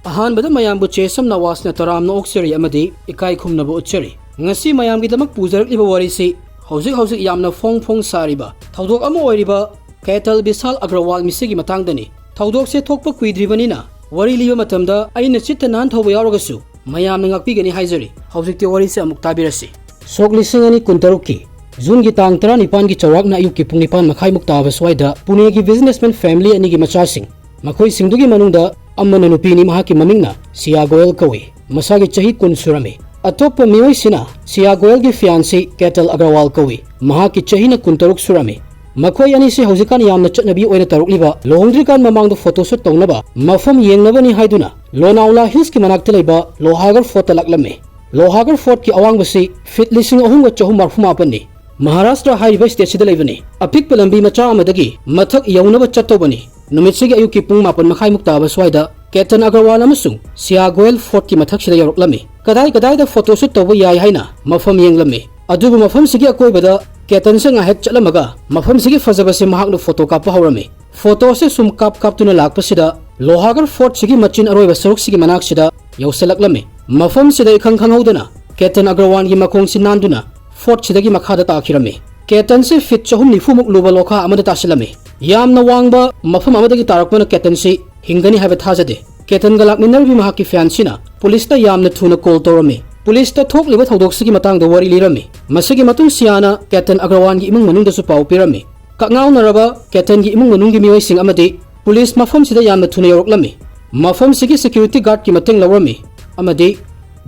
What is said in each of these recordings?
अहानबद मयामबु चेसम नवासना तरामना ओक्सरी अमदी इकाई खुमनबु उच्चरी ngasi mayamgidamak pujarikliba warisi hौजिक यामना फोंग सारिबा थौदोक अमा ओइरिबा कैटल बिसाल अग्रवाल मिसिगी मतंगदनी थौदोक से थोकप कुइद्रिबनिना वरी लिबा मतमदा अइना चित्त नान थौबा यावरगसु मयामना ngakpigani हाइजरी हौजिकते वरी से अमुक ताबिरसी सोक लिसिंग अनि कुंतरुकी जून की तांग 19 की चौराकना अयुक की पुंग 9 मखाई मुक्ताब स्वाइदा पुणे की बिजनेसमैन फैमिली अनि की मचासिंग मखोई सिंगदुगी मनुंगदा अम्मना नुपीनी महाकी ममिंगना सिया गोयल कवे मसागी चही 10 सुरमे अतोप मियोइसिना सिया गोयल की फियांसी कैटल अग्रवाल कवे महाकी चहीना 19 सुरमे मखोई अनि से हौजिकान यामना चटनबी ओइना तरुकलिबा लोहंद्रिकान ममांगदो फोटोशूट तौनबा मफम येंगनबनी हाइदुना लोनाउला हिल्स की मनाक्ते लेबा लोहागर फोर्ट लक्लमे लोहागर फोर्ट की अवांगबसी फीट 3,448 महाराष्ट्र हाइरिबा स्टेट सिदा लेबनी अपिक पलंबी मचा अमदगी मथक यौनबा चत्तोबनी नुमित्सिगी अयुकी पुंग 9 मखाई मुक्ताब स्वाइदा केतन अग्रवाल अमसुंग सिया गोयल फोर्ट की मथक सिदा यौरक्लमी कदाई दा फोटोशूट तौबा याय हाइना मफम येंगलमी अदुबु मफम सिगी अकोइबदा केतन से ngahet चलमगा मफम सिगी फजबसे महाकनु फोटो कापा हौरमी फोटो से सुम कापतुना लाकपसिदा लोहागर फोर्ट सिगी मचिन अरोइबा सरुक सिगी मनाकसिदा यौसलक्लमी मफम सिदा इखंग खंगौदना केतन अग्रवाल की मखोंग सि नांदुना फोर्ट सिदगी मखादा ताखिरमी केतन से फिट 4 लुबा लोखा अमदा तासिलमी यामना वांगबा मफम अमदगी तारकपना केतन से हिंगनी हाइबा थाजदे केतन गा लाकमिनरबी महाकी फैंसिना पुलिसता यामना थुना कॉल तौरमी पुलिसता थोकलिबा थौदोकसिगी मतंगदा वरी लिरमी मसिगी मतुंग सियाना केतन अग्रवाल की इमुंग मनुंगदसु पाउ पिरमी कांगाउनरबा केतन की इमुंग मनुंगी मियोइसिंग अमदी पुलिस मफम सिदा यामना थुना यौरक्लमी मफम सिगी सिक्योरिटी गार्ड की मतंग लौरमी अमदी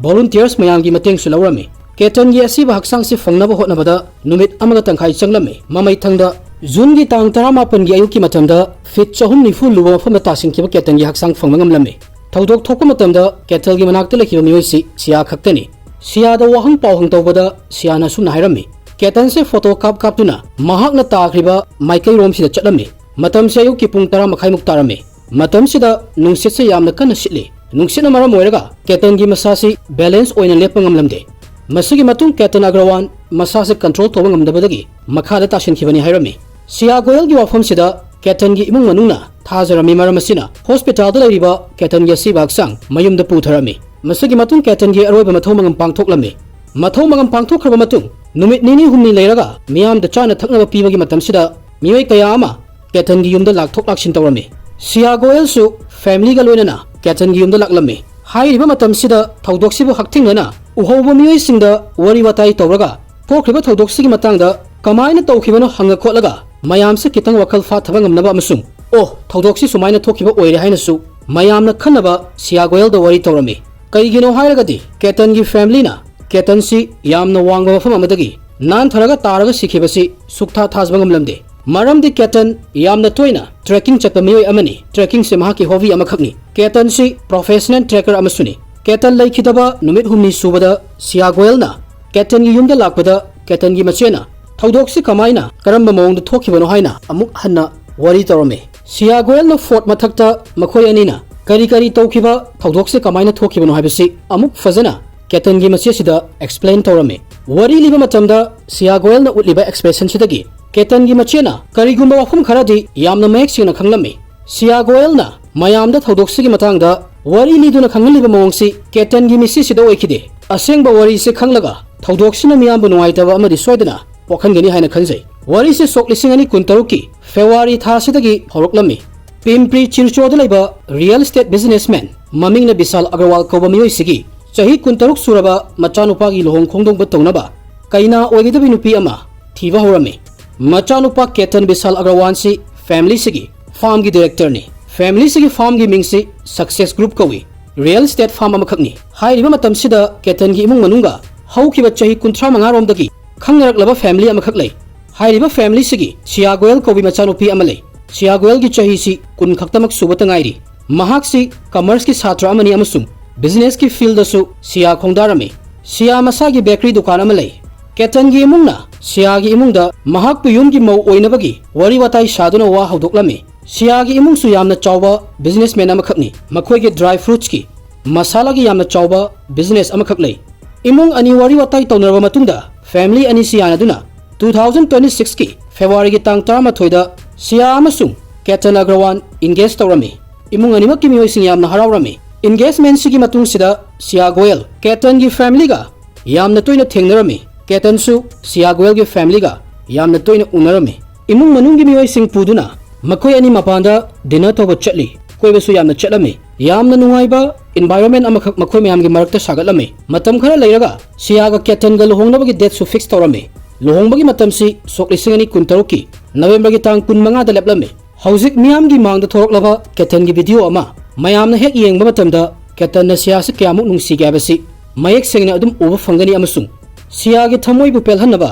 वॉलंटियर्स मयाम की मतंग सु लौरमी केतन की असीबा हक्सांग से फंगनबा होटनबदा नुमित अमगा तंखाई चंगलमी ममै थंगदा जून की तांग 19 की अयुक की मतमदा फीट 4 लुबा मफमदा तासिंगखिबा केतन की हक्सांग फंगमंगमलमी थौदोक थोकपा मतमदा केटल की मनाक्ता लेखिबा मियोइसि सिया खक्तनी सियादा वाहंग पावहंग तौबदा सियाना सुना हाइरमी केतन से फोटो कापतुना महाकना ताखरिबा माइकई रोम सिदा चटलमी मतम से अयुक की पुंग 10 मखाई मुक तारमी मतम सिदा नुंगसित से यामना कन्ना सिटली नुंगसिना मरम ओइरगा केतन की मसासी बैलेंस ओइना लेपा ngamlamde मसिगी मतुंग केतन अग्रवाल मसा से कंट्रोल तौबा ngamdabadagi मखादा तासिनखिबनी हाइरमी सिया गोयल की वाफम सिदा केतन की इमुंग मनुंगना थाजरमी मरमसिना हॉस्पिटल दा लेरिबा केतन की असीबा हक्सांग मयुमदा पुथरमी मसिगी मतुंग केतन की अरोइबा मथौ मंगम पांगथोकलमी मथौ मंगम पांगथोखरबा मतुंग नुमित निनी हुमनी लेरगा मियामदा चाना थकनबा पीबगी मतमसिदा मियोय कया अमा केतन की युमदा लाकथोक लाक्सिन तौरमी सिया गोयल सु फैमिली गा लोइनना केतन की युमदा लाकलमी हाइरिबा मतमसिदा थौदोकसिबु हक्थिंगना उहौबा मियोयसिंगदा वरी वाताई तौरगा थोखरिबा थौदोकसिगी मतंगदा कमायना तौखिबनो हंगा खोलगा मयाम से कितंग वखल फाथबा ngamnaba amasung ओ थौदोकसि सुमायना थोखिबा ओइरे हाइनसु मयामना खन्नबा सिया गोयल दा वरी तौरमी कईगिनो हाइरगदि केतन की फैमिलीना केतन सि यामना वांगबा मफम अमदगी नान थरगा तारगा सिखिबसि सुक्था थाजबा ngamlamde मरमदि केतन यामना तोइना ट्रेकिंग चतपा मियोय अमनी ट्रेकिंग से महाकी हॉबी अमखकनी केतन सि प्रोफेशनल ट्रेकर अमसुनी केतन लैखिदबा नुमित हुमनी सुबदा सिया गोयलना केतन की युमदा लाकपदा केतन की मचेना थौदोकसि कमायना करम्बा मौंगदा थोखिबनो हाइना अमुक हन्ना वरी तौरमे सिया गोयलना फोर्ट मथक्ता मखोय अनिना करी तौखिबा थौदोकसि कमायना थोखिबनो हाइबसि अमुक फजना केतन की मचेसिदा एक्सप्लेन तौरमे वरी लिबा मतमदा सिया गोयलना उतलिबा एक्सप्रेशन सिदगी केतन की मचेना करीगुंबा वाफम खरादि यामना मयेक सिंगना खंगलमी सिया गोयलना मयामदा थौदोकसिगी मतंगदा वरी लिदुना खंगलिबा मौंगसि केतन की मिसिसिदा ओइखिदे असेंगबा वरी से खंगलगा थौदोकसिना मियामबु नुवाइतबा अमदि सोयदना पोखनगनी हाइना खंजै वरी से सोक 19 की फेब्रुआरी थासिदगी हौरक्लमी पिंपरी चिरचोदा लेबा रियल एस्टेट बिजनेसमैन ममिंगना बिसाल अग्रवाल कौबा मियोइसिगी चही 19 सुरबा मचानुपागी लोहंग खोंगदोंबा तौनबा कईना ओइगदबि नुपी अमा थीबा हौरमी मचानुपा केतन बिसाल अग्रवाल सि फैमिली सिगी फार्म की डायरेक्टर ने फैमिली सिगी फार्म की मिंग से सक्सेस ग्रुप कौई रियल एस्टेट फार्म अमखकनी हाइरिबा मतमसिदा केतन की इमुंग मनुंगा हौखिबा चही 35 रोमदगी खंगरकलबा फैमिली अमखक लै हाइरिबा फैमिली सिगी सिया गोयल कौबी मचानुपी अमा लै सिया गोयल की चही सि 10 खक्तमक सुबता ngairi महाक सि कमर्स की छात्र अमनी अमसुंग बिजनेस की फील्ड दसु सिया खोंगदारमी सिया मसा की बेकरी दुकान अमा लै केतन की इमुंगना सिया की इमुंगदा महाक पु युम की मौ ओइनबगी वरी वाताई सादुना वा हौदोकलमी सिया की इमुंग सु यामना चावबा बिजनेसमैन अमखकनी मखोय के ड्राई फ्रूट्स की मसाला की यामना चावबा बिजनेस अमखक लै इमुंग अनि वरी वाताई तौनरबा मतुंगदा फैमिली अनि सियानादुना 2026 की फेब्रुआरी की तांग 13 दा सिया अमसुंग केतन अग्रवाल इंगेज तौरमी इमुंग अनिमक की मियोइसिंग यामना हरावरमी engagement sigi matung sida Sia Goel Ketan gi family ga yamna toina thengnarami Ketan su Sia Goel gi family ga yamna toina unarami imung manung gi mioi sing puduna makoi ani mapanda dinner to chatli koiba su yamna chatlami yamna nungaiba environment amakhak makoi mayam gi marakta sagatlami matam khara leiraga Sia ga Ketan ga luhongnabagi date su fix tawrami luhongbagi matam si soklising ani kuntaruki November gi tang 15 da leplami hauzik miyam gi mangda thoroklaba Ketan gi video ama mayamna hek yengba matamda Ketan na Sia se kyamuk nungsi ga basi mayek sengna adum uba fangani amasung Sia gi thamoi bu pelhanaba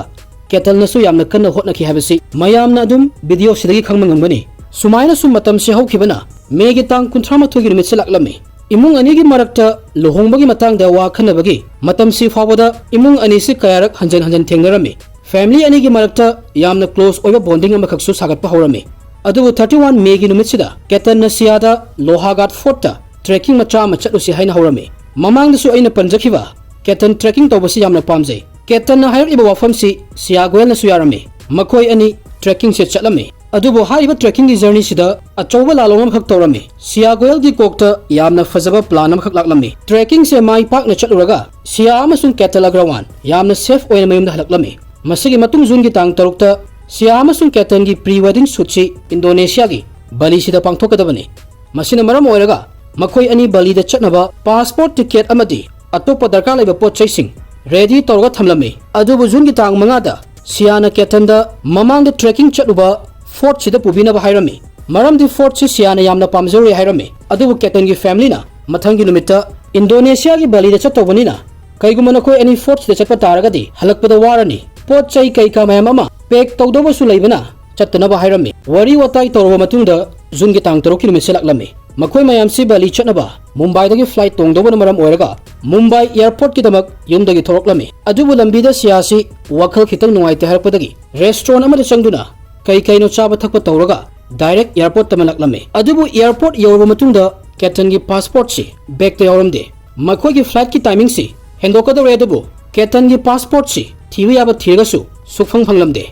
Ketan na su yamna kanna hotna ki habasi mayamna adum video sidagi khangmangambani sumaina su matam se haukhibana me gi tang 38 gi numit se laklami imung ani gi marakta luhongbagi matang da wa khanabagi matam si fawada imung ani se kayarak hanjan thengnarami family ani gi marakta yamna close oiba bonding amakhak su sagatpa hawrami adubu 31 May gi numit sida Ketan na Sia da Lohagat Fort ta trekking macha machatlu si haina hawrami mamang da su aina panjakhiba Ketan trekking tawbasi yamna pamjai Ketan na hayar iba wafam si Sia Goel na su yarami makoi ani trekking se chatlami adubu hariba trekking gi journey sida achauba lalongam khak tawrami Sia Goel gi kokta yamna fazaba plan am khak laklami trekking se mai pak na chatluraga Sia amasung Ketan Agarwal yamna safe oina mayum da halaklami masigi matung June gi tang tarukta Sia amasung Ketan gi pre-wedding shoot si Indonesia gi Bali sida pangthokadabani masina maram oiraga makoi ani Bali da chatnaba passport ticket amadi atopa darkar laiba pot chaising ready torga thamlami adubu June gi tang 5 da Sia na Ketan da mamang da trekking chatluba fort sida pubina ba hairami maram di fort si Sia na yamna pamjori hairami adubu Ketan gi family na mathang gi numita Indonesia gi Bali da chatobani na kaigumana koi ani fort sida chatpa taragadi halakpada warani pot chai kai ka mayam ama pek tawdoba su laibana chatna ba hairami wari watai torwa matungda June gi tang 3 km laklami makoi mayam si Bali chatnaba Mumbai dagi flight tongdoba na maram oiraga Mumbai airport ki damak yumdagi thoroklami adubu lambi da Sia si wakhal khitang nungai te harpadagi restaurant amada changduna kai kaino chaba thakpa tawraga direct airport tamalaklami adubu airport yorba matungda Ketan gi passport si bag te yoramde makoi gi flight ki timing si hendokada redabu Ketan gi passport si thiwi yaba thirgasu sukphang phanglamde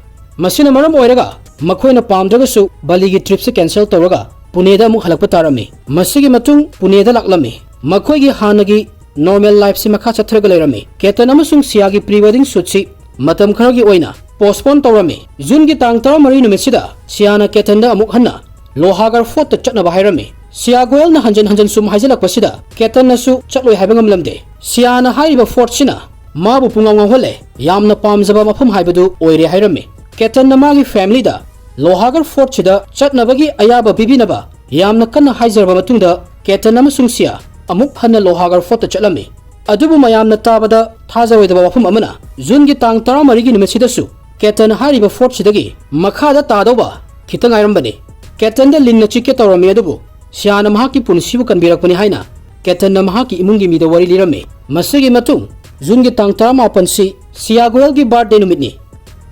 masina maram oiraga makoina pamdragasu Bali gi trip se cancel tawraga Pune da amuk halakpa tarami masigi matung Pune da laklami makoi gi hanagi normal life si makha chathraga leirami Ketan amasung Sia gi pre-wedding shoot si matam khara gi oina postpone tawrami June gi tang 3 numit sida Sia na Ketan da amuk hanna Lohagar Fort ta chatna ba hairami Sia Goel na hanjan sum haijalakpa sida Ketan na su chatloi haibangam lamde Sia na haiba fort sina mabu pungaw hole yamna pamjaba mafam haibadu oire hairami Ketan na magi family da Lohagar Fort sida chatnabagi ayaba bibinaba yamna kanna haijarba matungda Ketan amasung Sia amuk hanna Lohagar Fort ta chatlami adubu mayamna tabada thajaroidaba wafam amana June gi tang 13 gi numit sida su Ketan hariba fort sidagi makhada tadoba khitang airambani Ketan da linna chike tawrami adubu Sia na mahaki punsibu kanbirakpani haina Ketan na mahaki imungi mida wari lirami masigi matung June gi tang 18 si Sia Goel gi birthday numit ni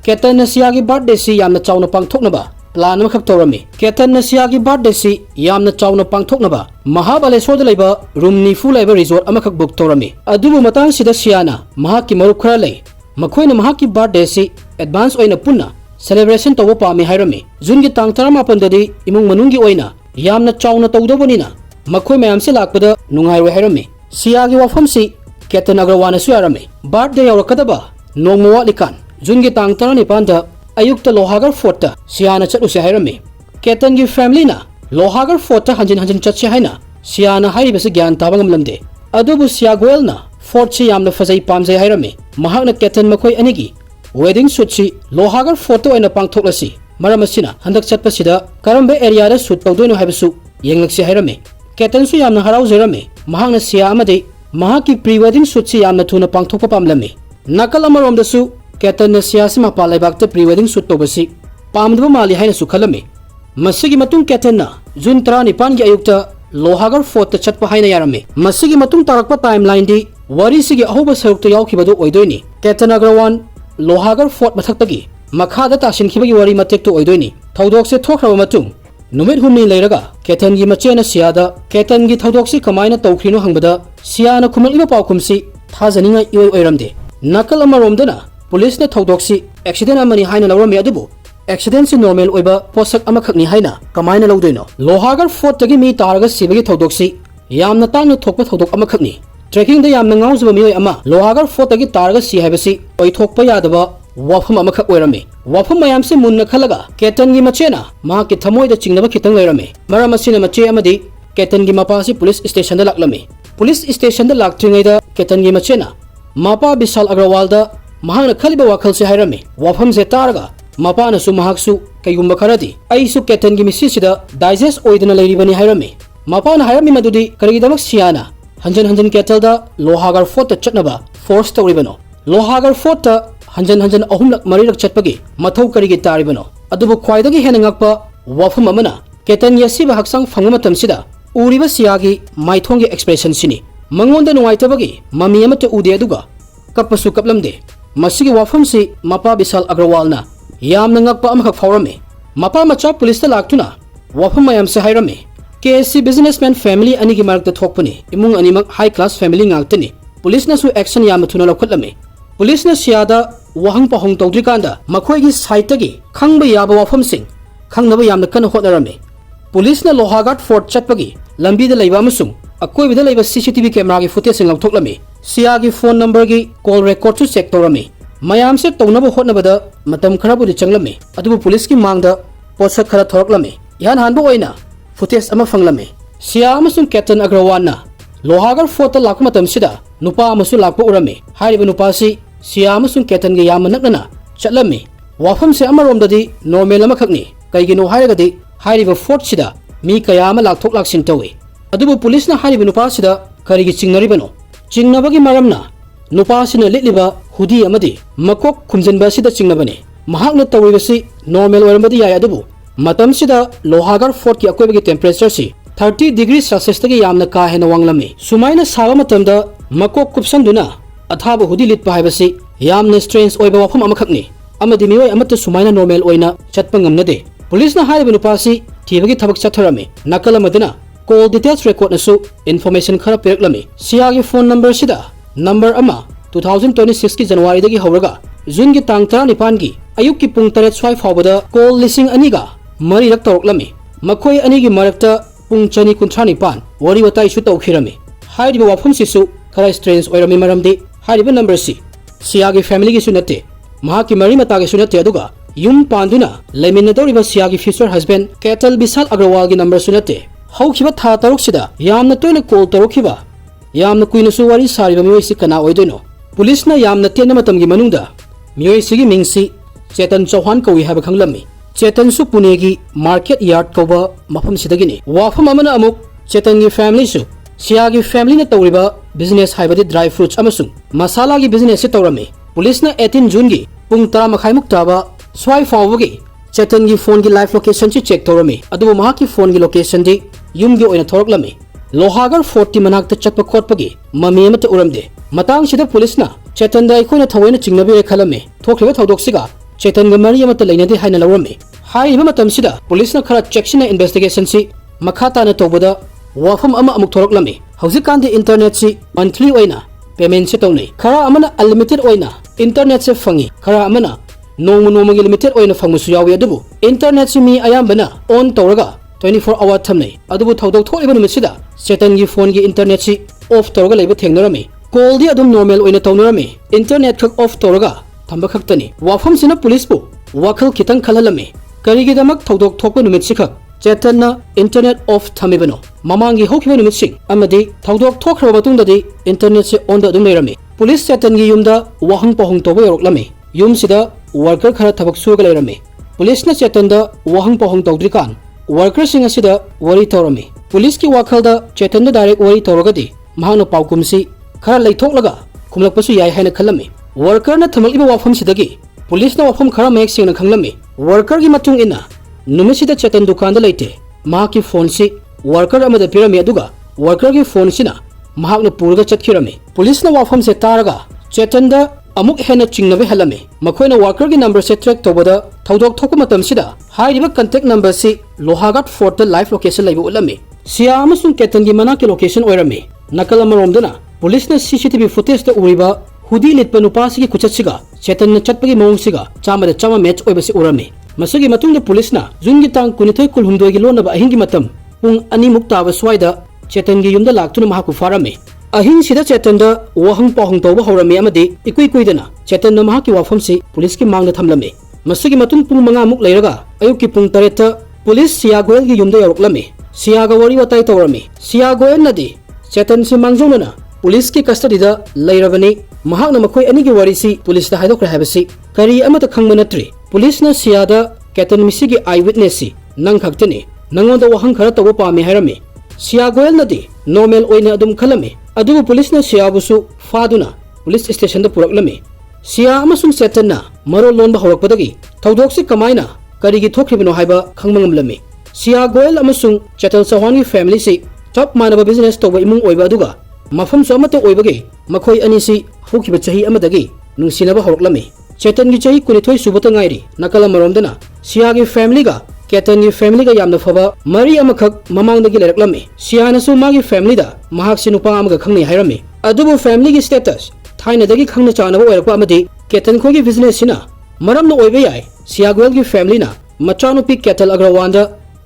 Ketan na Sia gi birthday si yamna chawna pangthoknaba plan amakhak tawrami Ketan na Sia gi birthday si yamna chawna pangthoknaba Mahabaleshwar da laiba room nifu laiba resort amakhak book tawrami adubu matang sida Sia na mahaki marup khara lai makoina mahaki birthday si advance oina punna celebration tawba pami hairami June gi tang 18 dadi imung manungi oina yamna chawna tawdobani na makoi mayam se lakpada nungai roi hairami Sia gi wafam si Ketan Agarwal na su yarami birthday yaurakadaba nongma watlikan June gi tang 19 da ayukta Lohagar Fort ta Sia na chatlu se hairami Ketan gi family na Lohagar Fort ta hanjan chatse haina Sia na haiba se gyan tabangam lamde adubu Sia Goel na fort si yamna fazai pamjai hairami mahakna Ketan makoi anigi wedding shoot si Lohagar Fort oina pangthoklasi maram asina handak chatpa sida karamba area da shoot tawdoino haibasu yenglaksi hairami Ketan su yamna haraujirami mahakna Sia amade mahaki pre-wedding shoot si yamna thuna pangthokpa pamlami nakal amarom da su Ketan na Sia si mapa laibakta pre-wedding shoot tawbasi pamdaba mali haina su khalami masigi matung Ketan na June 19 gi ayukta Lohagar Fort ta chatpa haina yarami masigi matung tarakpa timeline di wari sigi ahoba sarukta yaukibadu oidoini Ketan Agarwal Lohagar Fort mathakta gi makhada tashin khibagi wari matek to oidoini thaudok se thokhraba matung numit humni leiraga Ketan gi machena Sia da Ketan gi thaudok si kamaina tawkhrino hangbada Sia na khumaliba paukhumsi thajaninga ioi oiramde nakal amaromdana police na thaudok si accident amani haina lawrami adubu accident si normal oiba posak amakhakni haina kamaina lawdoino Lohagar Fort tagi mi taraga sibagi thaudok si यामना तांगना थोकपा थौदोक अमखकनी trekking दा यामना ngaujaba miyoi ama Lohagar Fort tagi targa si haibasi oithokpa yadaba wafam amakak oirame wafam mayam se munna khalaga Ketan gi machena ma ki thamoi da chingnaba khitang leirame maram asina mache amadi Ketan gi mapa si police station da laklame police station da laktringai da Ketan gi machena mapa Bisal Agarwal da mahangna khaliba wakhal se hairame wafam se targa mapa na su mahak su kaigumba kharadi ai su Ketan gi misi sida digest oidana leiribani hairame mapa na hairami madudi karigi damak siana hanjan hanjan Ketal da Lohagar Fort ta chatnaba force tawribano Lohagar Fort ta hanjan ahumlak marirak chatpagi mathau karigi taribano adubu khwaidagi hena ngakpa wafam amana Ketan yasi ba haksang phangma tamsida uriba siagi maithongi expression sini mangonda nuaitabagi mami amata ude aduga kapasu kaplamde masigi wafam si mapa Bisal Agarwal na yamna ngakpa amakak phawrame mapa macha police ta laktuna wafam mayam se hairame KSC businessman family ani gi marak ta thokpani imung animak high class family ngakhtani police na su action yam thuna lokhatlame police na siada wahang pahong tawdrikanda makhoi gi site tagi khangba yaba wafam sing khangnaba yamna kan hotnarame police na Lohagar Fort chatpagi lambi da leiba amasung akoi bida leiba CCTV camera gi footage sing lokhoklame sia gi phone number gi call record su check tawrame mayam se tawnaba hotnabada matam kharabu ri changlame adubu police ki mangda posak khara thoroklame yan hanbu oina footage ama fanglame sia amasung Ketan Agarwal na Lohagar Fort lakma tamsida nupa amasu lakpa urame hariba nupa si sia amasung Ketan gi yamna nakna chatlame wafam se amaromdadi normal amakhakni kaigino hairagadi hariba fort sida mi kaya ama lakthok laksin tawe adubu police na hariba nupa sida karigi chingnaribano chingnabagi maramna nupa sina litliba hudi amadi makok khumjanba sida chingnabane mahakna tawribasi normal oirambadi yai adubu matam sida Lohagar Fort ki akoibagi temperature si 30 degrees Celsius tagi yamna ka hena wanglame sumaina sawa matamda makok kupsanduna athaba hudi litpa haibasi yamna strange oiba wafam amakhakni amadi mioi amata sumaina normal oina chatpa ngamnade police na hariba nupasi thibagi thabak chatharame nakala madina call details record nasu information khara piraklame siagi phone number sida number ama 2026 ki January dagi hawraga June ki tang 19 gi ayuk ki pung 3 swai fawbada call lising aniga mari rak tawroklame makhoi ani gi marakta pung chani kunthani pan wari watai su tawkhirame hariba wafam sisu khara strange oirame maramdi hariba number si siagi family gi sunate mahaki mari mata gi sunate aduga yum panduna lemina doriba siagi future husband Ketan Bisal Agarwal gi number sunate haukiba tha taruk sida yamna toina call tarukhiba yamna kuina su wari sariba mioi si kana oidoino police na yamna tena matam gi manungda mioi sigi mingsi Chetan Chauhan kawi haba khanglammi Chetan su Pune gi market yard koba mafam sidagini wafam amana amuk Chetan gi family su siagi family na tawriba business haibadi dry fruits amasung masala gi business se tawrame police na 18 June gi pung 10 makhai muk taba swai fawgi Chetan gi phone gi live location chi check tawrame adubu maha ki phone gi location di yum gi oina thoroklame Lohagar Fort ti manakta chatpa khotpagi mami amata uramde matang sida police na Chetan da ikoina thawaina chingnabi re khalame thokriba thodok siga Chetan ga mari amata leinade haina lawrame haiba matam sida police na khara checksina investigation si makhata na tobada wafam ama amuk thoroklame hauzik kandi internet si monthly oina payment se tawne khara amana unlimited oina internet se fangi khara amana nong gi limited oina fangmusu yawi adubu internet si mi ayambana on tawraga 24 hour thamne adubu thodok tholiba numisida Chetan gi phone gi internet si off tawraga leiba thengnorame call di adum normal oina tawnorame internet khak off tawraga thamba khaktani wafam sina police bu wakhal khitang khalhalame karigi damak thodok thokpa numit sikhak Chetan na internet off thamibano mamangi hokiba numit sing amadi thodok thokhraba matungdadi internet se on da adum leirame police Chetan gi yumda wahang pahong toba yoroklame yum sida worker khara thabak suga leirame police na Chetan da wahang pahong tawdrikan worker singa sida wari tawrame police ki wakhal da Chetan da direct wari tawragadi mahana paukumsi khara leithok khumlakpasu yai haina khalame worker na thamaliba wafam sidagi police na wafam khara mek singna khanglame worker gi matung ina numisida Chetan dukan da leite ma ki phone si worker amada pirame aduga worker gi phone sina mahak na purga chatkirame police na wafam se taraga Chetan da amuk hena chingnabe halame makoina worker gi number se track tobada thodok thokku matam sida hairiba contact number si Lohagar Fort da live location laiba ulame sia amasung Ketan gi mana ki location oirame nakala maromdana police na CCTV footage da uriba hudi litpa nupasi gi kuchatsiga Chetan na chatpagi mawngsiga chama match oibasi urame masagi matungda police na jungi tang kunithoi kulhumdoi gi lonaba ahingi matam pung ani muktaba swaida Chetan gi yumda laktuna mahaku farame ahin sida Chetan da wahang pahang tawba hawrami amadi ikui kuidana Chetan na mahaki wafamsi police ki mangda thamlame masigi matung pung manga muk leiraga ayuki pung tareta police Sia Goel gi yumda yaroklame Sia ga wari watai tawrami Sia Goel nadi Chetan si mangjona police ki custody da leirabani mahak na makoi ani gi wari si police da haidokra habasi kari amata khangma natri police na Sia da Ketan misigi eyewitness si nang khaktani nangonda wahang khara tawa pami hairami Sia Goel nadi normal oina adum khalame adubu police na Sia busu faduna police station da puraklame Sia amasung Chetan na maro lon ba hawakpadagi thawdok si kamaina karigi thokhribano haiba khangmangamlame Sia Goel amasung Chetal Chauhan gi family si chap manaba business toba imung oiba aduga mafam so amata oibage makhoi ani si hukiba chahi amadagi nungsinaba hawklame Chetan gi chahi kunithoi subata ngairi nakala maromdana Sia gi family ga Ketan gi family ga yamna phaba mari amakhak mamangdagi leraklame Sia na su magi family da mahak sinupa amaga khangni hairame adubu family gi status thaina dagi khangna chanaba oirakpa amadi Ketan khoi gi business sina maramna oiba yai Sia Goel gi family na machanupi Ketan Agarwal da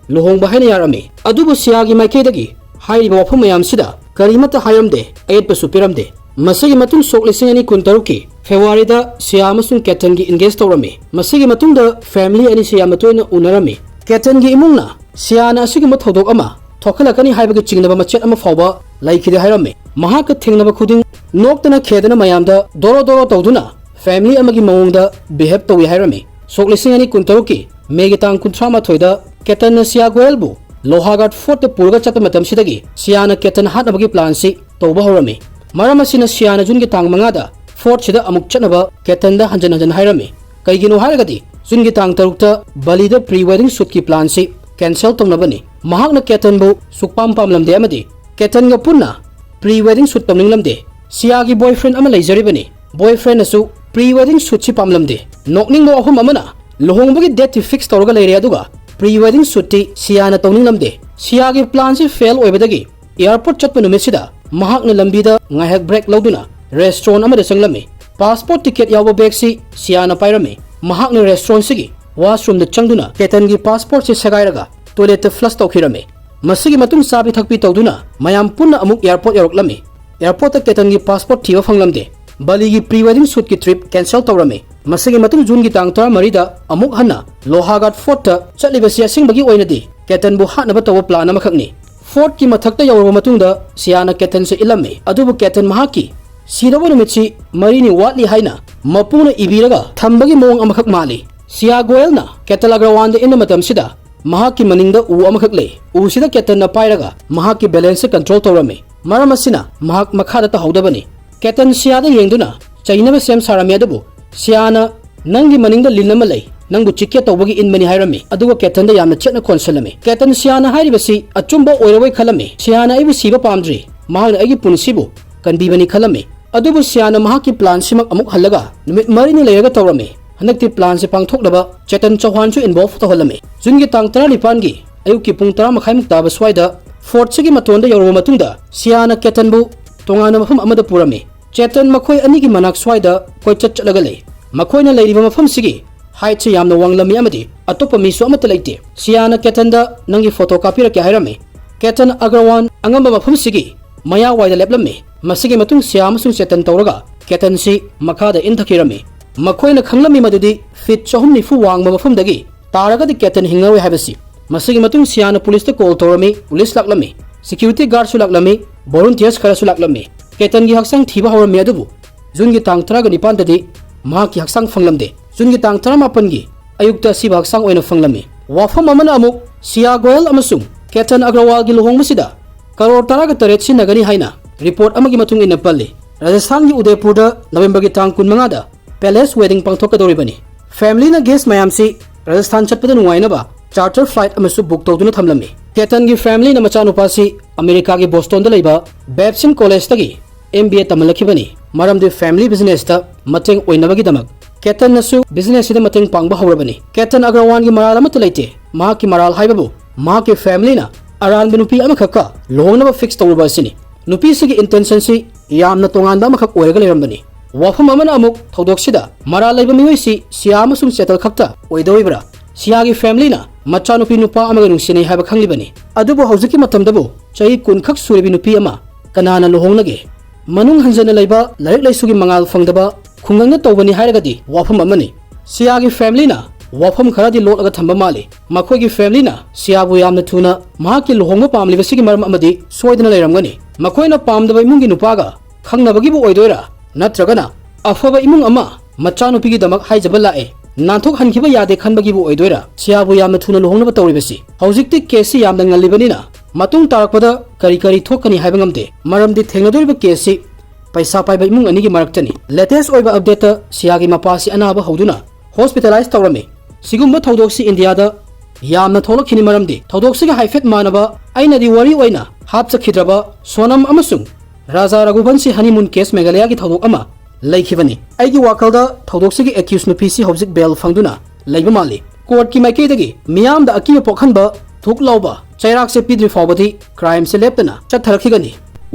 lohongba haina yarame adubu Sia gi maikei hairiba wafam mayam sida karimata hayamde ayet pasu piramde masigi matung sok lising ani kuntaruki February da Sia amasung Ketan gi engage tawrame masigi matung da family ani Sia matoina unarame Ketan gi imungna Sia na asigi mathodok ama thokhalakani haibagi chingnaba machet ama fawba laikide hairame mahaka thingnaba khuding noktana khedana mayamda doro tawduna family amagi mawongda behave tawi hairame sok lising ani kuntaruki megi tang kunthra mathoida Ketan na Sia Goel bu Lohagat Fort the Purga Chapa Matam Sidagi, Siana Ketan Hatnabagi plan si, Toba Horame. Maramasina Siana Jungi Tang Mangada, Fort Chida Amuk Chanaba, Ketanda Hanjan Hirame. Kaigino Haragadi, Jungi Tang Tarukta, Balida pre-wedding sutki plan si, cancel Tomnabani. Mahagna Ketanbo, Sukpam Pamlam de Amadi, Ketanga Puna, pre-wedding sut Tomninglam de. Siagi boyfriend Amalay Zaribani, boyfriend Asu, pre-wedding sutchi Pamlam de. Nokning no Ahum Amana, Lohongbagi death fixed Torga Aduga. Pre-wedding sutti Sia na tawninglamde Sia gi plan si fail oibadagi airport chatpa numisida mahak na lambida ngahak break lawduna restaurant amada sanglame passport ticket yawa bag si Sia na pairame mahak na restaurant sigi washroom da changduna Ketan gi passport si sagairaga toilet ta flush tawkhirame masigi matung sabi thakpi tawduna mayam punna amuk airport yaroklame airport ta Ketan gi passport thiwa phanglamde Bali gi pre-wedding shoot ki trip cancel tawrame masigi matung June gi tang 13 da amuk hanna Lohagat Fort ta chaliba sia singbagi oinadi Ketan bu hatnaba tawa plan amakhakni Fort ki mathakta yawraba matungda Sia na Ketan se ilame adubu Ketan mahaki siraba numitsi marini watli haina mapuna ibiraga thambagi mawong amakhak mali Sia Goel na Ketan Agarwal da inna matam sida mahaki maningda u amakhak le u sida Ketan na pairaga mahaki balance control tawrame maramasina mahak makhada ta hawdabani Ketan Sia da yengduna chainaba sem sarame adabu Sia na nangi maningda linama lay nangbu chikya tawbagi inmani hairami aduga Ketan da yamna chetna konsalame Ketan Sia na hairibasi achumba oirawai khalame Sia na aibu siba pamdri mahakna aigi punisibu kanbibani khalame adubu Sia na mahaki plan simak amuk halaga numit marini layraga tawrame hanakti plan si pangthoknaba Chetan Chauhan chu involve tawhalame Jungi tang 15 gi ayuki pung 10 makhai muk taba swaida Fort sigi matonda yorwa matungda Sia na Ketan bu tongana mafam amada purame Chetan makhoi ani gi manak swaida koi chatlaga lay makhoi na layriba mafam sigi height se yamna wanglami amadi atopa mi so amata laite Sia na Ketan da nangi photocopy ra kya hairame Ketan Agarwal Awangba mafam sigi maya waida leplame masigi matung Sia amasung Chetan tawraga Ketan si makhada inthakirame makhoi na khanglami madudi fit 494 wangba mafamdagi taraga di Ketan hingawe habasi masigi matung Sia na police ta call tawrami police laklami security guard su laklami volunteers khara su laklami Ketan gi haksang thiba hawrami adubu June gi tang 19 dadi mahaki haksang phanglamde June gi tang 18 gi ayukta siba haksang oina phanglami wafam amana amuk Sia Goel amasung Ketan Agarwal gi luhongmasida karor taraga taret sinagani haina report amagi matung ina palle Rajasthan gi Udaipur da November gi tang 15 da palace wedding pangthokadoribani family na guest mayam si Rajasthan chatpada nuwaina ba charter flight amasu book tawduna thamlami Ketan gi family na machanupa si America gi Boston da leiba Babson College tagi MBA tamalakibani maramde family business ta mateng oinabagi damak Ketan nasu business ida mateng pangba hawrabani Ketan Agarwal gi maral amata leite mahaki maral haibabu mahaki family na aran nupi amakhaka lohnaba fix tawrba sini nupi sigi intention si yamna tonganda amakhak oiraga lerambani wafam amana amuk thodok maral laiba miwai si Sia amasung Chetal khakta oidoibra Sia gi family na macha nupi nupa amaga nungsine haiba khanglibani adubu hawjiki matamdabu chahi kunkhak suribi nupi ama kanana luhongnage manung hanjana laiba larik laisugi mangal fangdaba khungangna tawbani hairagadi wafam amani sia gi family na wafam kharadi lotlaga thamba mali makhoi gi family na sia bu yamna thuna mahaki luhongma pamli basigi maram amadi soidana leiramgani makhoina pamdaba imungi nupaga khangnabagi bu oidoira natragana afaba imung ama machanupi gi damak haijaba lae nanthok hankiba yade khanbagi bu oidoira sia bu yamna thuna luhongnaba tawribasi hawjikti kesi yamna ngalibani matung tarakpada kari kari thokani haibangamde maramdi thengnadoriba kesi paisa paiba imung anigi maraktani latest oiba update siagi mapasi anaba hoduna hospitalized tawrame sigumba thawdoksi india da yamna tholakhini maramdi thawdoksi ga haifet manaba aina di wari oina hapcha khidraba sonam amasung raja raghuvanshi honeymoon case meghalaya gi thawdok ama laikhibani aigi wakalda thawdoksi gi accused nupi si hobjik bail fangduna laiba mali court ki maikei dagi miyam da akiba pokhanba thuk lauba chairak se pidri fawbadi crime se leptana chatharakigani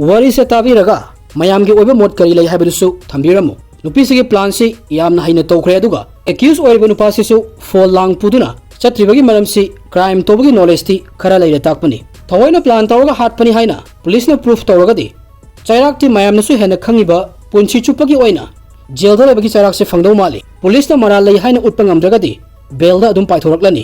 wari se tabiraga mayam gi oiba mot kari lai habirusu thambiramu nupi se gi plan si yamna haina tawkhre aduga accused oiba nupa si su fall lang puduna chatribagi maram si crime tobagi knowledge ti khara lai takpani thawaina plan tawraga hatpani haina police na proof tawragadi chairak ti mayam na su hena khangiba punchi chupagi oina jail da lebagi chairak se fangdau mali police na maral lai haina utpangamdragadi bail da adum paithoraklani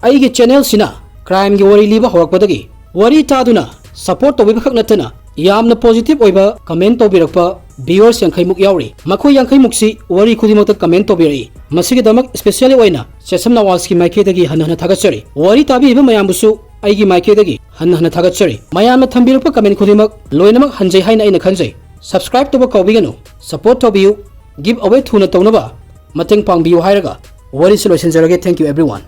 aigi channel sina crime gi wari liba horakpadagi wari taduna support tobiba khak natana yamna positive oiba comment tobirakpa viewers yankaimuk yauri makhoi yankaimuk si wari khudimata comment tobiri masigi damak especially oina Chesam Nawaz ki maikedagi hanhana thagachari wari tabi iba mayambusu aigi maikedagi hanhana thagachari mayamna thambirakpa comment khudimak loinamak hanjai haina aina khanjai subscribe toba kawbiganu support tobiyu give away thuna townaba mateng pangbiyu hairaga wari solution jarage thank you everyone